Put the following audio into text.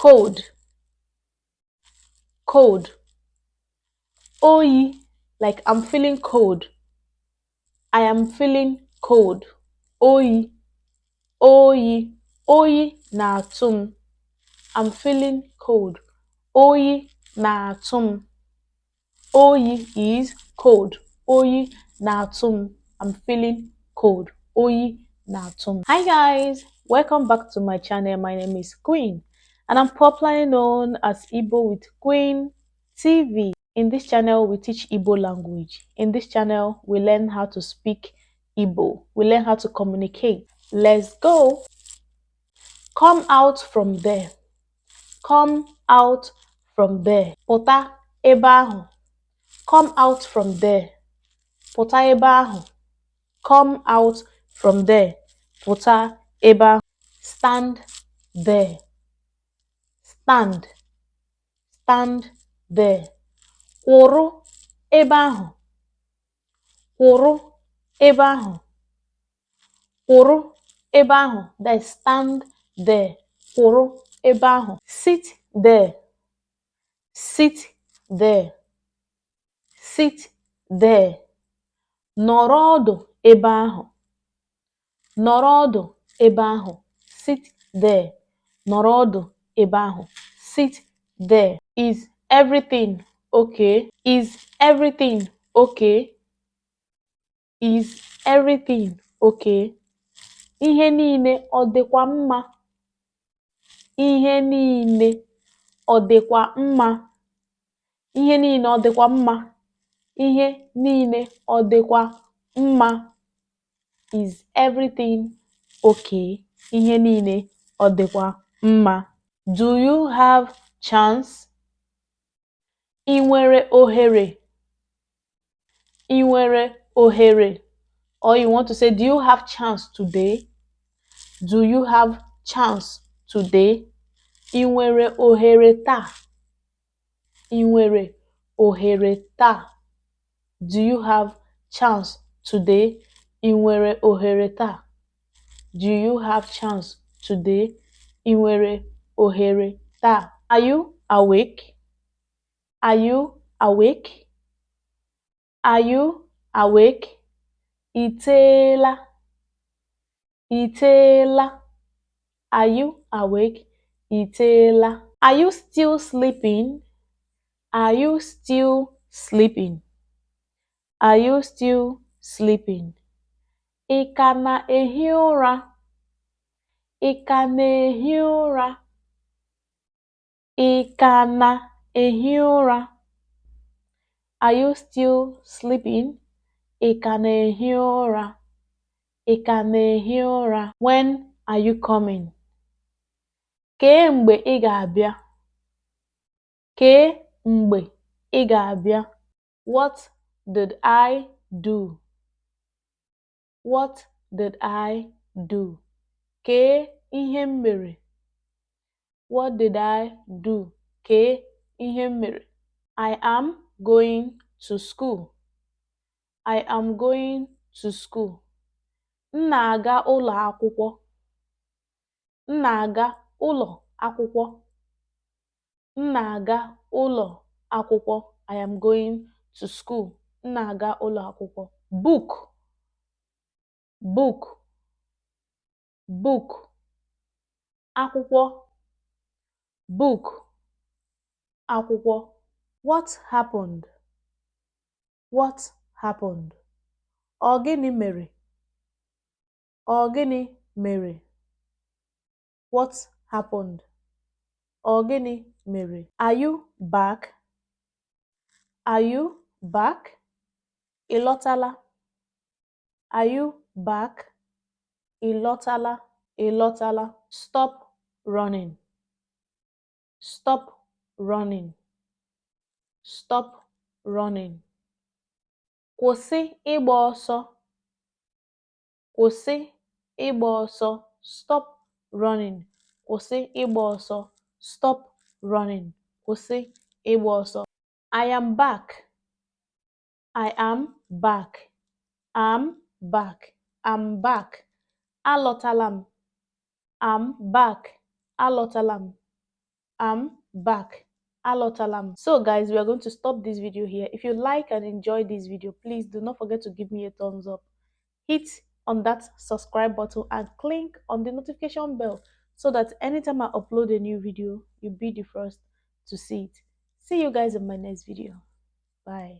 cold, cold. Oyi, like I'm feeling cold. I am feeling cold. Oyi, oyi, oyi na-atụ m. I'm feeling cold. Oyi na-atụ m. Oyi is cold. Oyi na-atụ m. I'm feeling cold. Oyi na-atụ m. Hi guys, welcome back to my channel. My name is Queen and I'm popularly known as Igbo with Queen TV. In this channel, we teach Igbo language. In this channel, we learn how to speak Igbo. We learn how to communicate. Let's go. Come out from there. Come out from there. Pụta ebe ahụ. Come out from there. Pụta ebe ahụ. Come out from there. Pụta ebe ahụ. Stand there. Stand. Stand there. Kwụrụ ebe ahụ. Kwụrụ ebe ahụ. Kwụrụ ebe ahụ. That stand there. Kwụrụ ebe ahụ. Sit there. Sit there. Sit there. Nọrọ ọdụ ebe ahụ. Nọrọ ọdụ ebe ahụ. Sit there. Nọrọ ọdụ ebe ahụ. Sit there. Is everything okay? Is everything okay? Is everything okay? Ihe niile ọ dịkwa mma? Ihe niile ọ dịkwa mma? Ihe niile ọ dịkwa mma? Ihe niile ọ dịkwa mma? Is everything okay? Ihe niile ọ dịkwa mma? Do you have chance? Ị nwere ohere? Ị nwere ohere? Or you want to say, do you have chance today? Do you have chance today? Ị nwere ohere taa? Ị nwere ohere taa? Do you have chance today? Ị nwere ohere taa? Do you have chance today? Ị nwere ohere taa? Are you awake? Are you awake? Are you awake? Ị teela? Ị teela? Are you awake? Ị teela? Are you still sleeping? Are you still sleeping? Are you still sleeping? Ị ka na-ehi ụra? Ị ka na-ehi ụra? Ị ka na-ehi ụra? Are you still sleeping? Ị ka na-ehi ụra? Ị ka na-ehi ụra? When are you coming? Kee mgbe ị ga-abịa? Kee mgbe ị ga-abịa? What did I do? What did I do? Kee ihe m mere? What did I do? Kee ihe m mere? I am going to school. I am going to school. M na-aga ụlọ akwụkwọ. M na-aga ụlọ akwụkwọ. M na-aga ụlọ akwụkwọ. I am going to school. M na-aga ụlọ akwụkwọ. Book. Book. Book. Akwụkwọ. Book. Akwụkwọ. What happened? What happened? Ọ gịnị mere? Ọ gịnị mere? What happened? Ọ gịnị mere? Are you back? Are you back? Ị lọtala? Are you back? Ị lọtala? Ị lọtala? Stop running. Stop running. Stop running. Kwụsị ịgba ọsọ. Kwụsị ịgba ọsọ. Stop running. Kwụsị ịgba ọsọ. Stop running. Kwụsị ịgba ọsọ. I am back. I am back. I'm back. I'm back. Alọtala m. I'm back. Alọtala m. I'm back. Alotalam. So guys, we are going to stop this video here. If you like and enjoy this video, please do not forget to give me a thumbs up. Hit on that subscribe button and click on the notification bell so that anytime I upload a new video, you'll be the first to see it. See you guys in my next video. Bye.